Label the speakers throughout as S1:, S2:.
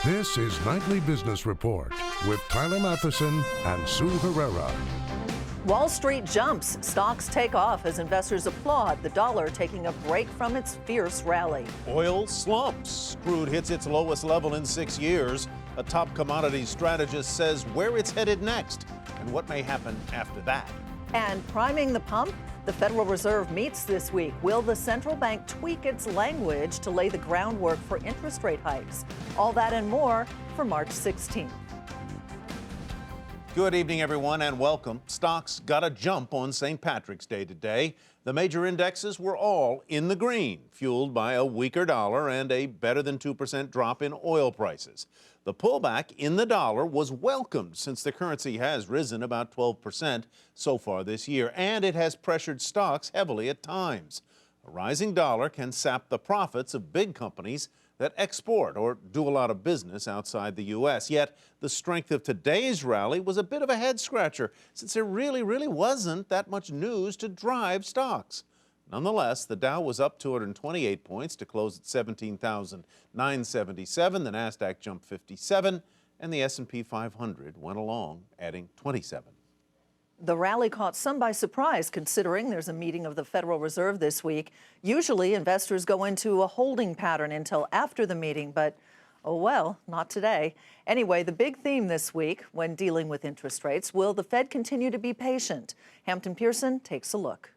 S1: This is Nightly Business Report with Tyler Matheson and Sue Herrera.
S2: Wall Street jumps. Stocks take off as investors applaud the dollar taking a break from its fierce rally.
S3: Oil slumps. Crude hits its lowest level in 6 years. A top commodities strategist says where it's headed next and what may happen after that.
S2: And priming the pump, the Federal Reserve meets this week. Will the central bank tweak its language to lay the groundwork for interest rate hikes? All that and more for March 16th.
S3: Good evening, everyone, and welcome. Stocks got a jump on St. Patrick's Day today. The major indexes were all in the green, fueled by a weaker dollar and a better than 2% drop in oil prices. The pullback in the dollar was welcomed since the currency has risen about 12% so far this year, and it has pressured stocks heavily at times. A rising dollar can sap the profits of big companies that export or do a lot of business outside the U.S. Yet the strength of today's rally was a bit of a head-scratcher since there really wasn't that much news to drive stocks. Nonetheless, the Dow was up 228 points to close at 17,977. The Nasdaq jumped 57, and the S&P 500 went along, adding 27.
S2: The rally caught some by surprise, considering there's a meeting of the Federal Reserve this week. Usually, investors go into a holding pattern until after the meeting, but oh well, not today. Anyway, the big theme this week when dealing with interest rates, will the Fed continue to be patient? Hampton Pearson takes a look.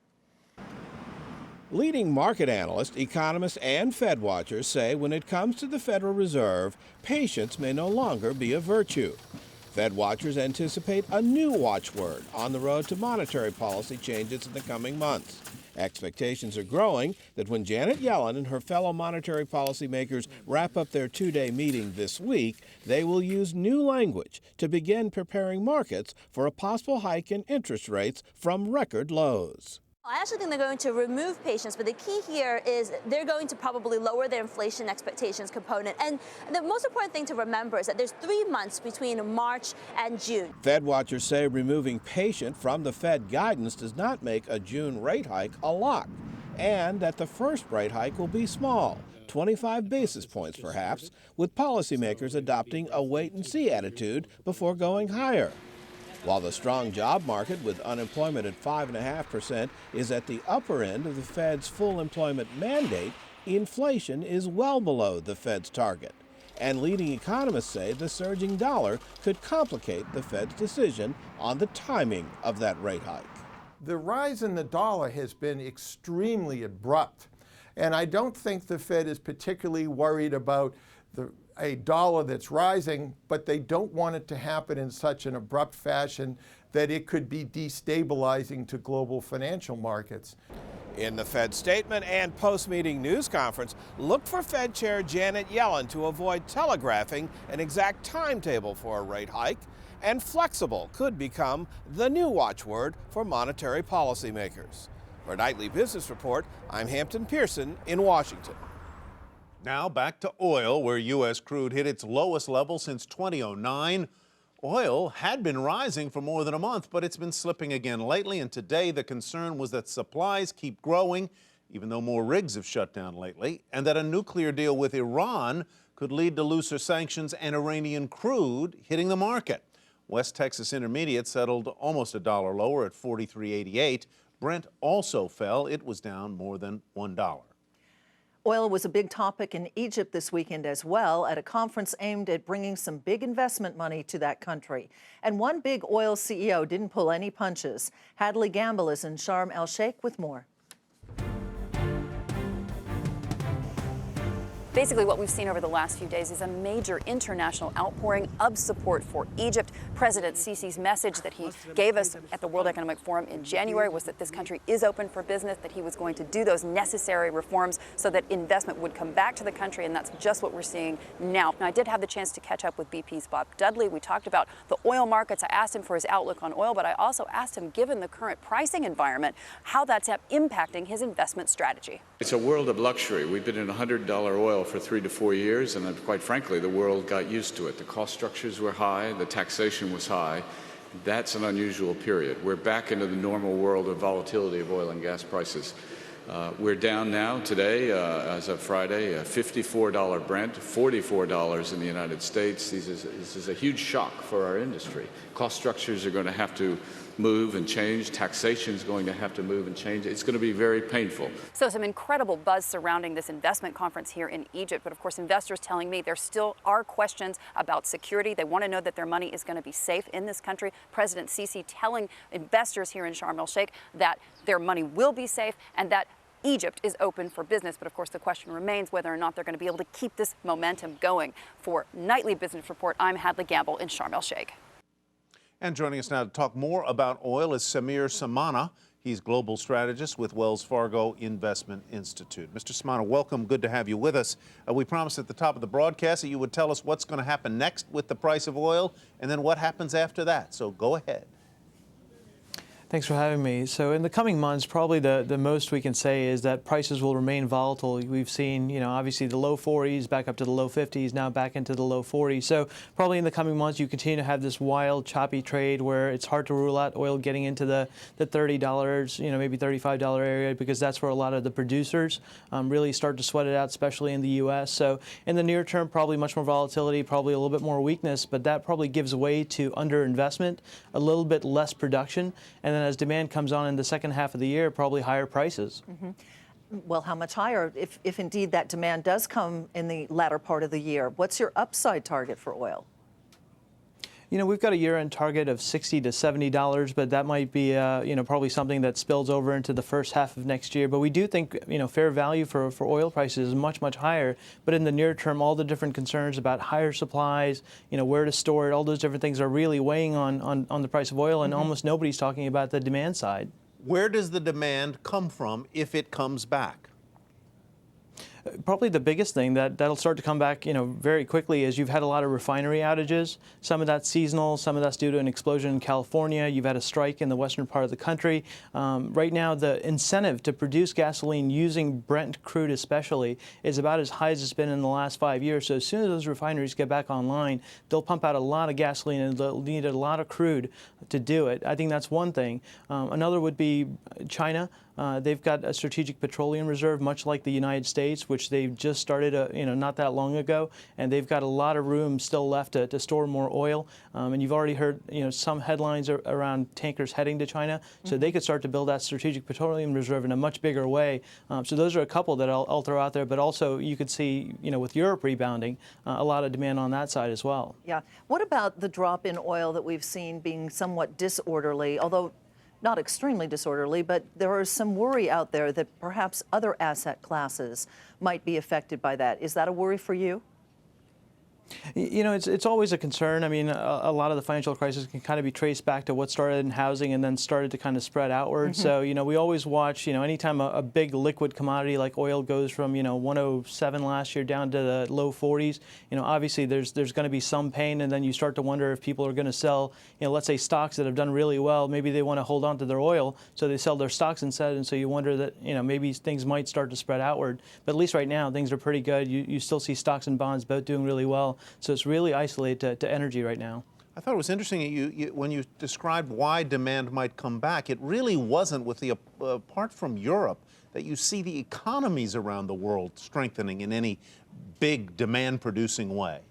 S4: Leading market analysts, economists, and Fed watchers say when it comes to the Federal Reserve, patience may no longer be a virtue. Fed watchers anticipate a new watchword on the road to monetary policy changes in the coming months. Expectations are growing that when Janet Yellen and her fellow monetary policymakers wrap up their two-day meeting this week, they will use new language to begin preparing markets for a possible hike in interest rates from record lows.
S5: I actually think they're going to remove patience, but the key here is they're going to probably lower their inflation expectations component. And the most important thing to remember is that there's 3 months between March and June.
S4: Fed watchers say removing patience from the Fed guidance does not make a June rate hike a lock, and that the first rate hike will be small, 25 basis points perhaps, with policymakers adopting a wait-and-see attitude before going higher. While the strong job market with unemployment at 5.5% is at the upper end of the Fed's full employment mandate, inflation is well below the Fed's target. And leading economists say the surging dollar could complicate the Fed's decision on the timing of that rate hike.
S6: The rise in the dollar has been extremely abrupt, and I don't think the Fed is particularly worried about a dollar that's rising, but they don't want it to happen in such an abrupt fashion that it could be destabilizing to global financial markets.
S4: In the Fed statement and post-meeting news conference, look for Fed Chair Janet Yellen to avoid telegraphing an exact timetable for a rate hike, and flexible could become the new watchword for monetary policymakers. For Nightly Business Report, I'm Hampton Pearson in Washington.
S3: Now back to oil, where U.S. crude hit its lowest level since 2009. Oil had been rising for more than a month, but it's been slipping again lately. And today, the concern was that supplies keep growing, even though more rigs have shut down lately, and that a nuclear deal with Iran could lead to looser sanctions and Iranian crude hitting the market. West Texas Intermediate settled almost $1 lower at $43.88. Brent also fell. It was down more than $1.
S2: Oil was a big topic in Egypt this weekend as well at a conference aimed at bringing some big investment money to that country. And one big oil CEO didn't pull any punches. Hadley Gamble is in Sharm el-Sheikh with more.
S7: Basically, what we've seen over the last few days is a major international outpouring of support for Egypt. President Sisi's message that he gave us at the World Economic Forum in January was that this country is open for business, that he was going to do those necessary reforms so that investment would come back to the country, and that's just what we're seeing now. Now, I did have the chance to catch up with BP's Bob Dudley. We talked about the oil markets. I asked him for his outlook on oil, but I also asked him, given the current pricing environment, how that's impacting his investment strategy.
S8: It's a world of luxury. We've been in $100 oil for 3 to 4 years, and quite frankly, the world got used to it. The cost structures were high, the taxation was high. That's an unusual period. We're back into the normal world of volatility of oil and gas prices. We're down now today, as of Friday, $54 Brent, $44 in the United States. This is a huge shock for our industry. Cost structures are going to have to move and change. Taxation is going to have to move and change. It's going to be very painful.
S7: So some incredible buzz surrounding this investment conference here in Egypt. But of course, investors telling me there still are questions about security. They want to know that their money is going to be safe in this country. President Sisi telling investors here in Sharm el-Sheikh that their money will be safe and that Egypt is open for business. But of course, the question remains whether or not they're going to be able to keep this momentum going. For Nightly Business Report, I'm Hadley Gamble in Sharm el-Sheikh.
S3: And joining us now to talk more about oil is Samir Samana. He's global strategist with Wells Fargo Investment Institute. Mr. Samana, welcome. Good to have you with us. We promised at the top of the broadcast that you would tell us what's going to happen next with the price of oil and then what happens after that. So go ahead.
S9: Thanks for having me. So in the coming months, probably the most we can say is that prices will remain volatile. We've seen, obviously the low 40s back up to the low 50s, now back into the low 40s. So probably in the coming months, you continue to have this wild, choppy trade where it's hard to rule out oil getting into the $30, maybe $35 area, because that's where a lot of the producers really start to sweat it out, especially in the U.S. So in the near term, probably much more volatility, probably a little bit more weakness, but that probably gives way to underinvestment, a little bit less production, and then as demand comes on in the second half of the year, probably higher prices.
S2: Mm-hmm. Well, how much higher if indeed that demand does come in the latter part of the year? What's your upside target for oil?
S9: We've got a year-end target of $60 to $70, but that might be, probably something that spills over into the first half of next year. But we do think, fair value for oil prices is much, much higher. But in the near term, all the different concerns about higher supplies, where to store it, all those different things are really weighing on the price of oil, and almost nobody's talking about the demand side.
S3: Where does the demand come from if it comes back?
S9: Probably the biggest thing that'll start to come back, very quickly is you've had a lot of refinery outages. Some of that's seasonal, some of that's due to an explosion in California. You've had a strike in the western part of the country. Right now, the incentive to produce gasoline using Brent crude especially is about as high as it's been in the last 5 years. So as soon as those refineries get back online, they'll pump out a lot of gasoline and they'll need a lot of crude to do it. I think that's one thing. Another would be China. They've got a strategic petroleum reserve, much like the United States, which they just started, not that long ago, and they've got a lot of room still left to store more oil. And you've already heard, some headlines around tankers heading to China, so they could start to build that strategic petroleum reserve in a much bigger way. So those are a couple that I'll throw out there, but also you could see, with Europe rebounding, a lot of demand on that side as well.
S2: Yeah. What about the drop in oil that we've seen being somewhat disorderly, although not extremely disorderly, but there is some worry out there that perhaps other asset classes might be affected by that. Is that a worry for you?
S9: It's always a concern. I mean, a lot of the financial crisis can kind of be traced back to what started in housing and then started to kind of spread outward. So, we always watch, anytime a big liquid commodity like oil goes from, 107 last year down to the low 40s, obviously there's going to be some pain, and then you start to wonder if people are going to sell, let's say stocks that have done really well, maybe they want to hold on to their oil, so they sell their stocks instead, and so you wonder that, maybe things might start to spread outward. But at least right now, things are pretty good. You still see stocks and bonds both doing really well. So it's really isolated to energy right now.
S3: I thought it was interesting when you described why demand might come back. It really wasn't with apart from Europe that you see the economies around the world strengthening in any big demand-producing way.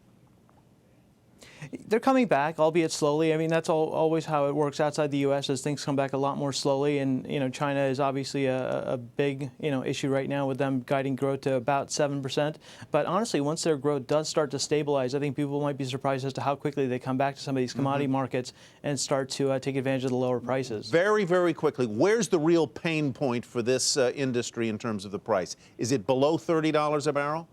S9: They're coming back, albeit slowly. I mean, that's always how it works outside the U.S. as things come back a lot more slowly. And, China is obviously a big, issue right now with them guiding growth to about 7%. But honestly, once their growth does start to stabilize, I think people might be surprised as to how quickly they come back to some of these commodity markets and start to take advantage of the lower prices.
S3: Very, very quickly, where's the real pain point for this industry in terms of the price? Is it below $30 a barrel?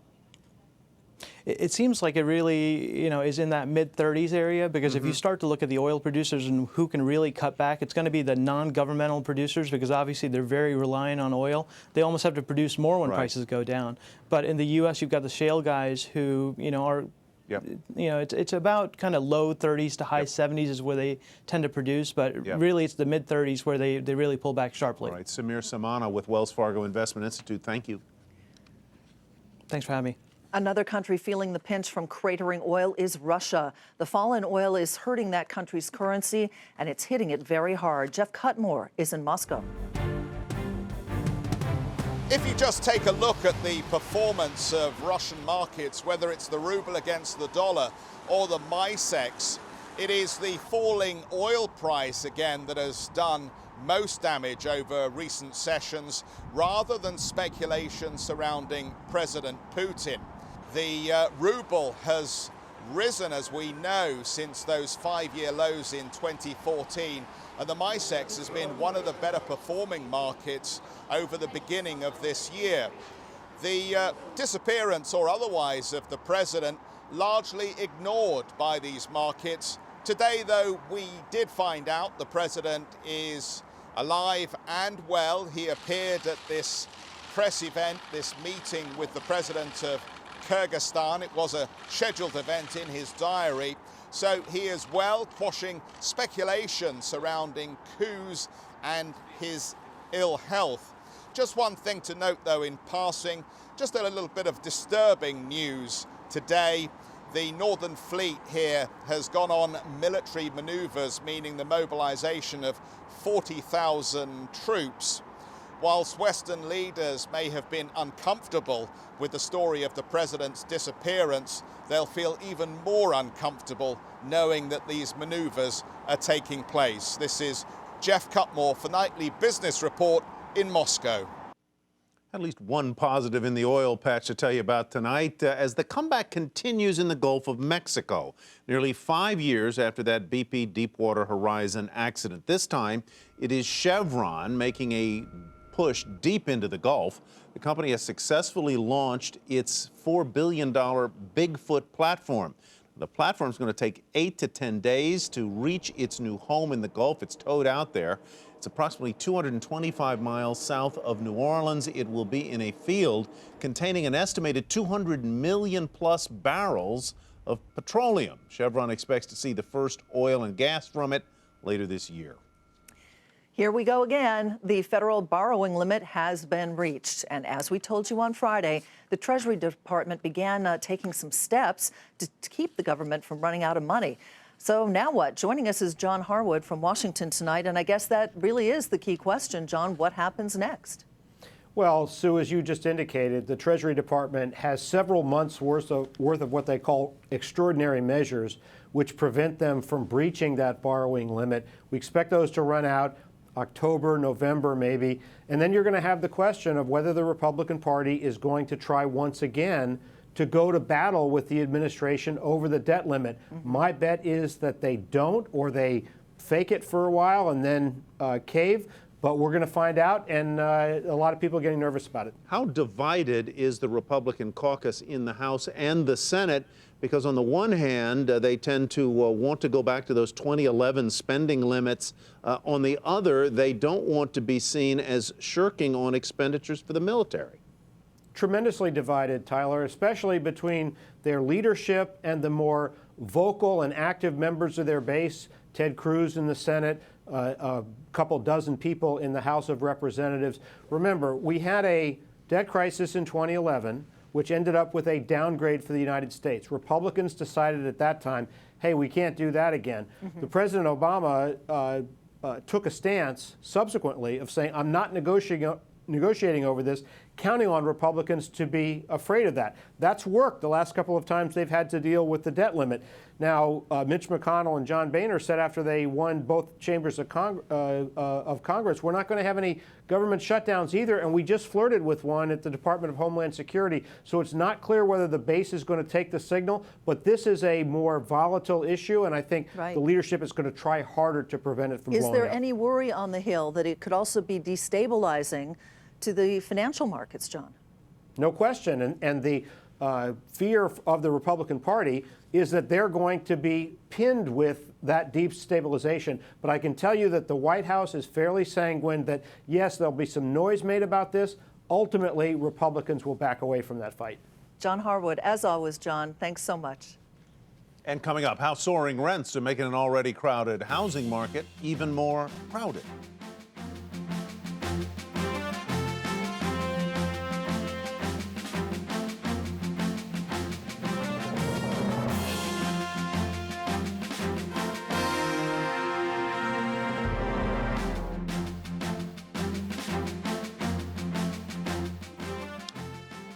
S9: It seems like it really, is in that mid-30s area, because if you start to look at the oil producers and who can really cut back, it's going to be the non-governmental producers, because obviously they're very reliant on oil. They almost have to produce more when prices go down. But in the U.S., you've got the shale guys who, are it's about kind of low 30s to high 70s is where they tend to produce, but really it's the mid-30s where they really pull back sharply.
S3: All right, Samir Samana with Wells Fargo Investment Institute, thank you.
S9: Thanks for having me.
S2: Another country feeling the pinch from cratering oil is Russia. The fall in oil is hurting that country's currency, and it's hitting it very hard. Jeff Cutmore is in Moscow.
S10: If you just take a look at the performance of Russian markets, whether it's the ruble against the dollar or the MICEX, it is the falling oil price again that has done most damage over recent sessions, rather than speculation surrounding President Putin. The ruble has risen, as we know, since those 5-year lows in 2014, and the MICEX has been one of the better performing markets over the beginning of this year. The disappearance or otherwise of the president largely ignored by these markets. Today, though, we did find out the president is alive and well. He appeared at this press event, this meeting with the president of Kyrgyzstan. It was a scheduled event in his diary. So he is well, quashing speculation surrounding coups and his ill health. Just one thing to note, though, in passing, just a little bit of disturbing news today. The Northern Fleet here has gone on military maneuvers, meaning the mobilization of 40,000 troops. Whilst Western leaders may have been uncomfortable with the story of the president's disappearance, they'll feel even more uncomfortable knowing that these maneuvers are taking place. This is Jeff Cutmore for Nightly Business Report in Moscow.
S3: At least one positive in the oil patch to tell you about tonight as the comeback continues in the Gulf of Mexico. Nearly 5 years after that BP Deepwater Horizon accident. This time, it is Chevron making a push deep into the Gulf. The company has successfully launched its $4 billion Bigfoot platform. The platform is going to take 8 to 10 days to reach its new home in the Gulf. It's towed out there. It's approximately 225 miles south of New Orleans. It will be in a field containing an estimated 200 million plus barrels of petroleum. Chevron expects to see the first oil and gas from it later this year.
S2: Here we go again. The federal borrowing limit has been reached. And as we told you on Friday, the Treasury Department began taking some steps to keep the government from running out of money. So now what? Joining us is John Harwood from Washington tonight. And I guess that really is the key question. John, what happens next?
S11: Well, Sue, as you just indicated, the Treasury Department has several months worth of what they call extraordinary measures, which prevent them from breaching that borrowing limit. We expect those to run out October, November, maybe. And then you're going to have the question of whether the Republican Party is going to try once again to go to battle with the administration over the debt limit. My bet is that they don't, or they fake it for a while and then cave. But we're going to find out, and a lot of people are getting nervous about it.
S3: How divided is the Republican caucus in the House and the Senate? Because on the one hand, they tend to want to go back to those 2011 spending limits. On the other, they don't want to be seen as shirking on expenditures for the military.
S11: Tremendously divided, Tyler, especially between their leadership and the more vocal and active members of their base. Ted Cruz in the Senate, a couple dozen people in the House of Representatives. Remember, we had a debt crisis in 2011, which ended up with a downgrade for the United States. Republicans decided at that time, hey, we can't do that again. The President Obama took a stance subsequently of saying, I'm not negotiating over this, counting on Republicans to be afraid of that. That's worked the last couple of times they've had to deal with the debt limit. Now, Mitch McConnell and John Boehner said after they won both chambers of Congress, we're not going to have any government shutdowns either, and we just flirted with one at the Department of Homeland Security. So it's not clear whether the base is going to take the signal, but this is a more volatile issue, and I think the leadership is going to try harder to prevent it from blowing up.
S2: Is there any worry on the Hill that it could also be destabilizing to the financial markets, John?
S11: No question. And the fear of the Republican Party is that they're going to be pinned with that deep stabilization. But I can tell you that the White House is fairly sanguine that, yes, there'll be some noise made about this. Ultimately, Republicans will back away from that fight.
S2: John Harwood, as always, John, thanks so much.
S3: And coming up, how soaring rents are making an already crowded housing market even more crowded.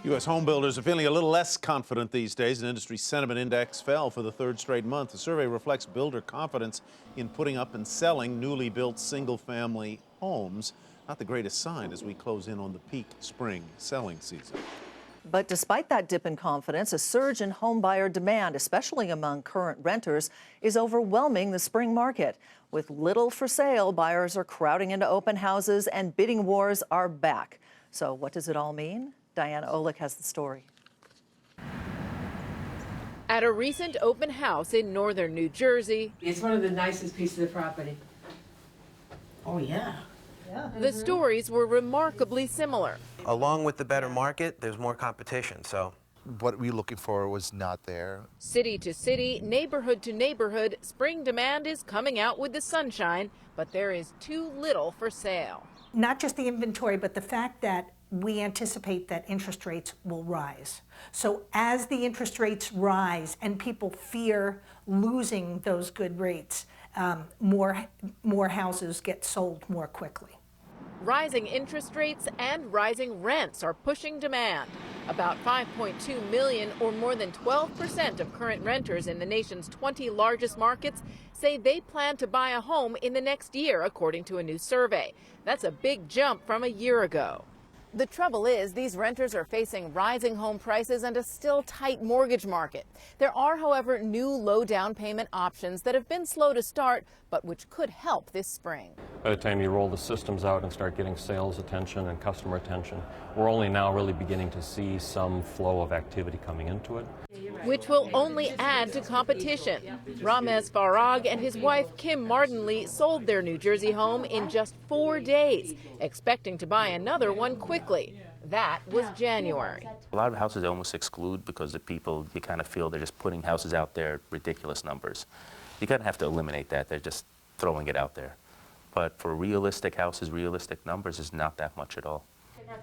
S3: U.S. home builders are feeling a little less confident these days. An industry sentiment index fell for the third straight month. The survey reflects builder confidence in putting up and selling newly built single-family homes. Not the greatest sign as we close in on the peak spring selling season.
S2: But despite that dip in confidence, a surge in home buyer demand, especially among current renters, is overwhelming the spring market. With little for sale, buyers are crowding into open houses and bidding wars are back. So what does it all mean? Diana Olick has the story.
S12: At a recent open house in northern New Jersey,
S13: it's one of the nicest pieces of property.
S14: Oh, yeah.
S12: The stories were remarkably similar.
S15: Along with the better market, there's more competition, so.
S16: What we were looking for was not there.
S12: City to city, neighborhood to neighborhood, spring demand is coming out with the sunshine, but there is too little for sale.
S14: Not just the inventory, but the fact that we anticipate that interest rates will rise. So as the interest rates rise and people fear losing those good rates, more houses get sold more quickly.
S12: Rising interest rates and rising rents are pushing demand. About 5.2 million, or more than 12% of current renters in the nation's 20 largest markets, say they plan to buy a home in the next year, according to a new survey. That's a big jump from a year ago. The trouble is, these renters are facing rising home prices and a still tight mortgage market. There are, however, new low down payment options that have been slow to start, but which could help this spring.
S17: By the time you roll the systems out and start getting sales attention and customer attention, we're only now really beginning to see some flow of activity coming into it.
S12: Which will only add to competition. Ramez Farag and his wife Kim Mardenly sold their New Jersey home in just 4 days, expecting to buy another one quickly. That was January.
S18: A lot of houses almost exclude because the people, you kind of feel they're just putting houses out there at ridiculous numbers. You kind of have to eliminate that. They're just throwing it out there. But for realistic houses, realistic numbers is not that much at all.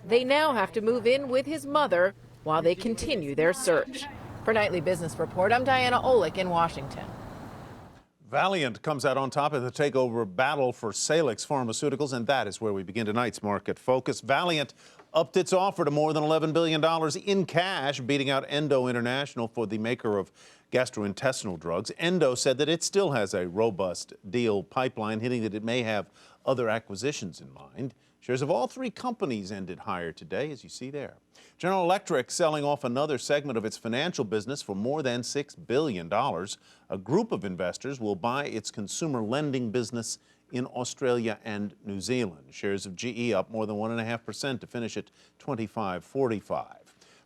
S12: They now have to move in with his mother while they continue their search. For Nightly Business Report, I'm Diana Olick in Washington.
S3: Valiant comes out on top in the takeover battle for Salix Pharmaceuticals, and that is where we begin tonight's market focus. Valiant upped its offer to more than $11 billion in cash, beating out Endo International for the maker of gastrointestinal drugs. Endo said that it still has a robust deal pipeline, hinting that it may have other acquisitions in mind. Shares of all three companies ended higher today, as you see there. General Electric selling off another segment of its financial business for more than $6 billion. A group of investors will buy its consumer lending business in Australia and New Zealand. Shares of GE up more than 1.5% to finish at $25.45.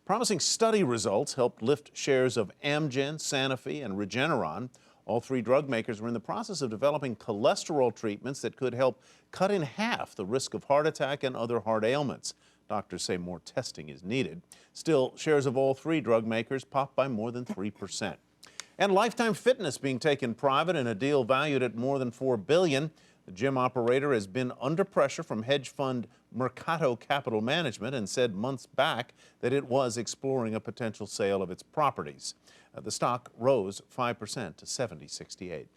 S3: Promising study results helped lift shares of Amgen, Sanofi, and Regeneron. All three drug makers were in the process of developing cholesterol treatments that could help cut in half the risk of heart attack and other heart ailments. Doctors say more testing is needed. Still, shares of all three drug makers popped by more than 3%. And Lifetime Fitness being taken private in a deal valued at more than $4 billion. The gym operator has been under pressure from hedge fund Mercato Capital Management and said months back that it was exploring a potential sale of its properties. The stock rose 5% to $70.68.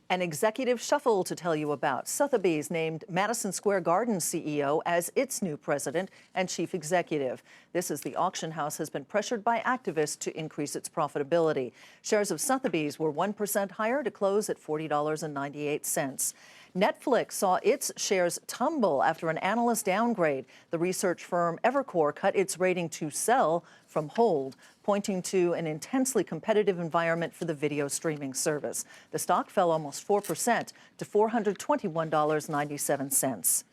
S2: An executive shuffle to tell you about. Sotheby's named Madison Square Garden CEO as its new president and chief executive. This as the auction house has been pressured by activists to increase its profitability. Shares of Sotheby's were 1% higher to close at $40.98. Netflix saw its shares tumble after an analyst downgrade. The research firm Evercore cut its rating to sell from hold, pointing to an intensely competitive environment for the video streaming service. The stock fell almost 4% to $421.97.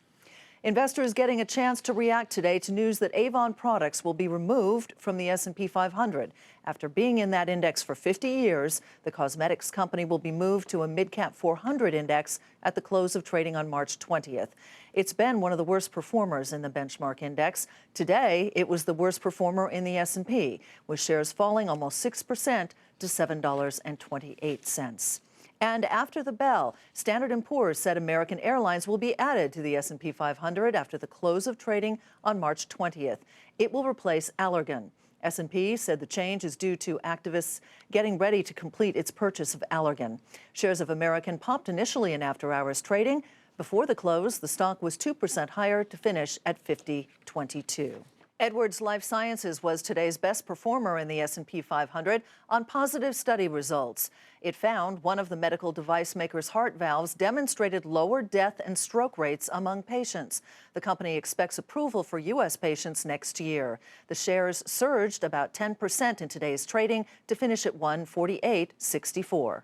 S2: Investors getting a chance to react today to news that Avon products will be removed from the S&P 500. After being in that index for 50 years, the cosmetics company will be moved to a mid-cap 400 index at the close of trading on March 20th. It's been one of the worst performers in the benchmark index. Today, it was the worst performer in the S&P, with shares falling almost 6% to $7.28. And after the bell, Standard & Poor's said American Airlines will be added to the S&P 500 after the close of trading on March 20th. It will replace Allergan. S&P said the change is due to activists getting ready to complete its purchase of Allergan. Shares of American popped initially in after-hours trading. Before the close, the stock was 2% higher to finish at $50.22. Edwards Life Sciences was today's best performer in the S&P 500 on positive study results. It found one of the medical device maker's heart valves demonstrated lower death and stroke rates among patients. The company expects approval for U.S. patients next year. The shares surged about 10% in today's trading to finish at $148.64.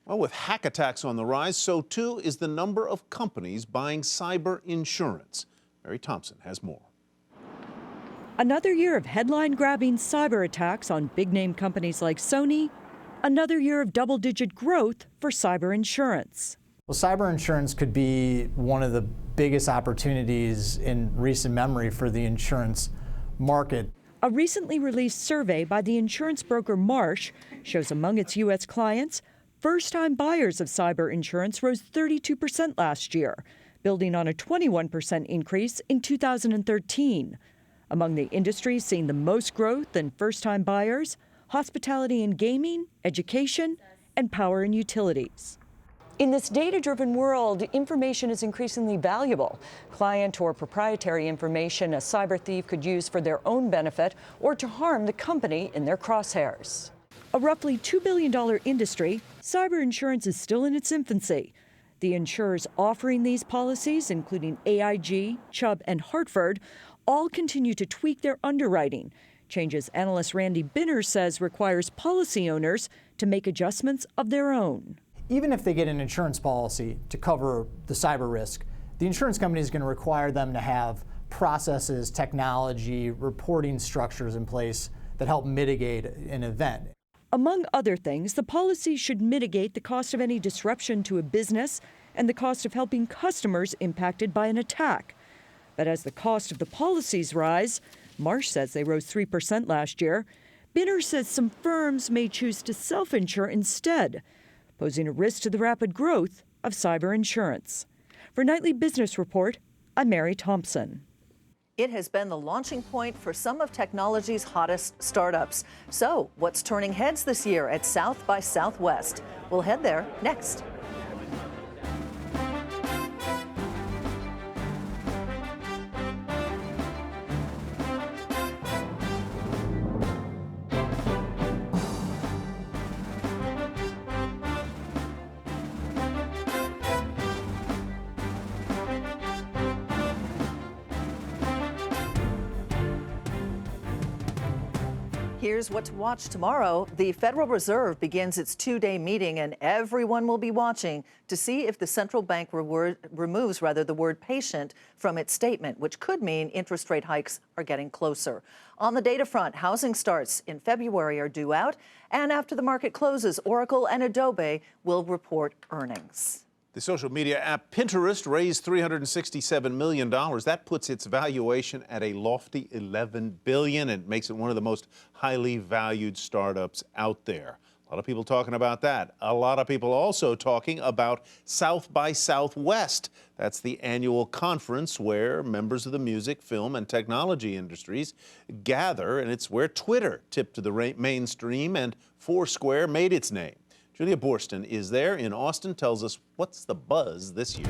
S3: Well, with hack attacks on the rise, so too is the number of companies buying cyber insurance. Mary Thompson has more.
S19: Another year of headline-grabbing cyber attacks on big-name companies like Sony. Another year of double-digit growth for cyber insurance.
S20: Well, cyber insurance could be one of the biggest opportunities in recent memory for the insurance market.
S19: A recently released survey by the insurance broker Marsh shows among its U.S. clients, first-time buyers of cyber insurance rose 32% last year, building on a 21% increase in 2013. Among the industries seeing the most growth in first-time buyers, hospitality and gaming, education, and power and utilities. In this data-driven world, information is increasingly valuable. Client or proprietary information a cyber thief could use for their own benefit or to harm the company in their crosshairs. A roughly $2 billion industry, cyber insurance is still in its infancy. The insurers offering these policies, including AIG, Chubb, and Hartford, all continue to tweak their underwriting. Changes analyst Randy Binner says requires policy owners to make adjustments of their own.
S20: Even if they get an insurance policy to cover the cyber risk, the insurance company is going to require them to have processes, technology, reporting structures in place that help mitigate an event.
S19: Among other things, the policy should mitigate the cost of any disruption to a business and the cost of helping customers impacted by an attack. But as the cost of the policies rise, Marsh says they rose 3% last year. Binner says some firms may choose to self-insure instead, posing a risk to the rapid growth of cyber insurance. For Nightly Business Report, I'm Mary Thompson.
S2: It has been the launching point for some of technology's hottest startups. So, what's turning heads this year at South by Southwest? We'll head there next. Here's what to watch tomorrow. The Federal Reserve begins its two-day meeting, and everyone will be watching to see if the central bank removes the word patient from its statement, which could mean interest rate hikes are getting closer. On the data front, housing starts in February are due out, and after the market closes, Oracle and Adobe will report earnings.
S3: The social media app Pinterest raised $367 million. That puts its valuation at a lofty $11 billion and makes it one of the most highly valued startups out there. A lot of people talking about that. A lot of people also talking about South by Southwest. That's the annual conference where members of the music, film, and technology industries gather, and it's where Twitter tipped to the mainstream and Foursquare made its name. Julia Borston is there in Austin, tells us what's the buzz this year.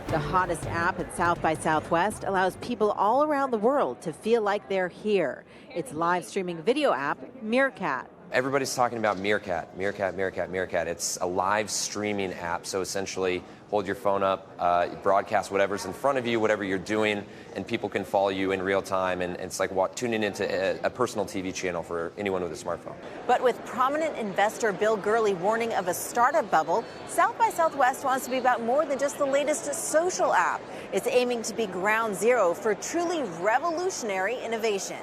S21: The hottest app at South by Southwest allows people all around the world to feel like they're here. It's live streaming video app Meerkat.
S22: Everybody's talking about Meerkat, Meerkat, Meerkat, Meerkat. It's a live streaming app, so essentially hold your phone up, broadcast whatever's in front of you, whatever you're doing, and people can follow you in real time, and it's like tuning into a personal TV channel for anyone with a smartphone.
S21: But with prominent investor Bill Gurley warning of a startup bubble, South by Southwest wants to be about more than just the latest social app. It's aiming to be ground zero for truly revolutionary innovation.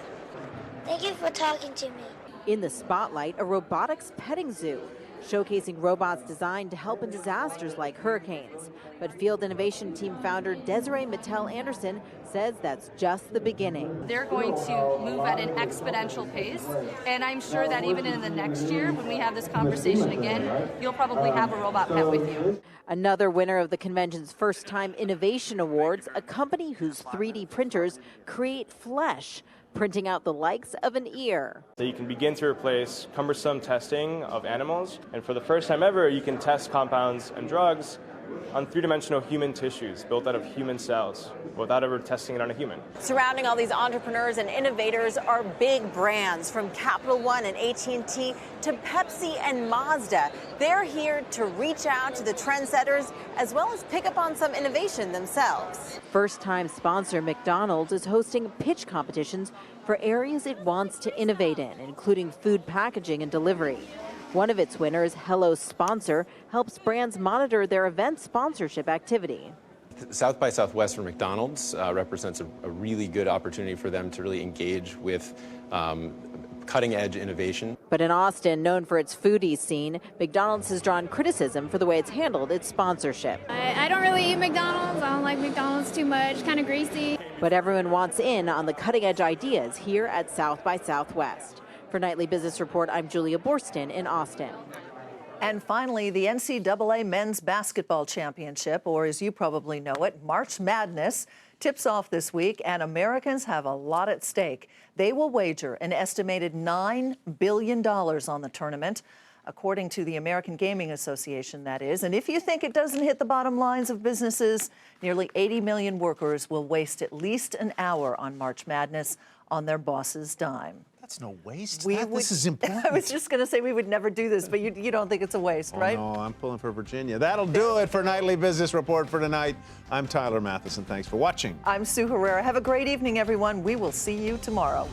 S23: Thank you for talking to me.
S21: In the spotlight, a robotics petting zoo, showcasing robots designed to help in disasters like hurricanes. But Field Innovation Team founder Desiree Mattel-Anderson says that's just the beginning.
S24: They're going to move at an exponential pace, and I'm sure that even in the next year, when we have this conversation again, you'll probably have a robot pet with you.
S21: Another winner of the convention's First Time Innovation Awards, a company whose 3D printers create flesh, printing out the likes of an ear.
S25: So you can begin to replace cumbersome testing of animals, and for the first time ever, you can test compounds and drugs
S1: on three-dimensional human tissues built out of human cells without ever testing it on a human.
S21: Surrounding all these entrepreneurs and innovators are big brands, from Capital One and AT&T to Pepsi and Mazda. They're here to reach out to the trendsetters as well as pick up on some innovation themselves.
S4: First-time sponsor McDonald's is hosting pitch competitions for areas it wants to innovate in, including food packaging and delivery. One of its winners, Hello Sponsor, helps brands monitor their event sponsorship activity.
S5: South by Southwest for McDonald's represents a really good opportunity for them to really engage with cutting-edge innovation.
S4: But in Austin, known for its foodie scene, McDonald's has drawn criticism for the way it's handled its sponsorship.
S6: I don't really eat McDonald's. I don't like McDonald's too much, kind of greasy.
S4: But everyone wants in on the cutting-edge ideas here at South by Southwest. For Nightly Business Report, I'm Julia Borston in Austin.
S2: And finally, the NCAA Men's Basketball Championship, or as you probably know it, March Madness, tips off this week, and Americans have a lot at stake. They will wager an estimated $9 billion on the tournament, according to the American Gaming Association, that is. And if you think it doesn't hit the bottom lines of businesses, nearly 80 million workers will waste at least an hour on March Madness on their boss's dime.
S3: That's no waste. This is important.
S2: I was just going to say we would never do this, but you don't think it's a waste, right?
S3: No, I'm pulling for Virginia. That'll do it for Nightly Business Report for tonight. I'm Tyler Mathisen. Thanks for watching.
S2: I'm Sue Herrera. Have a great evening, everyone. We will see you tomorrow.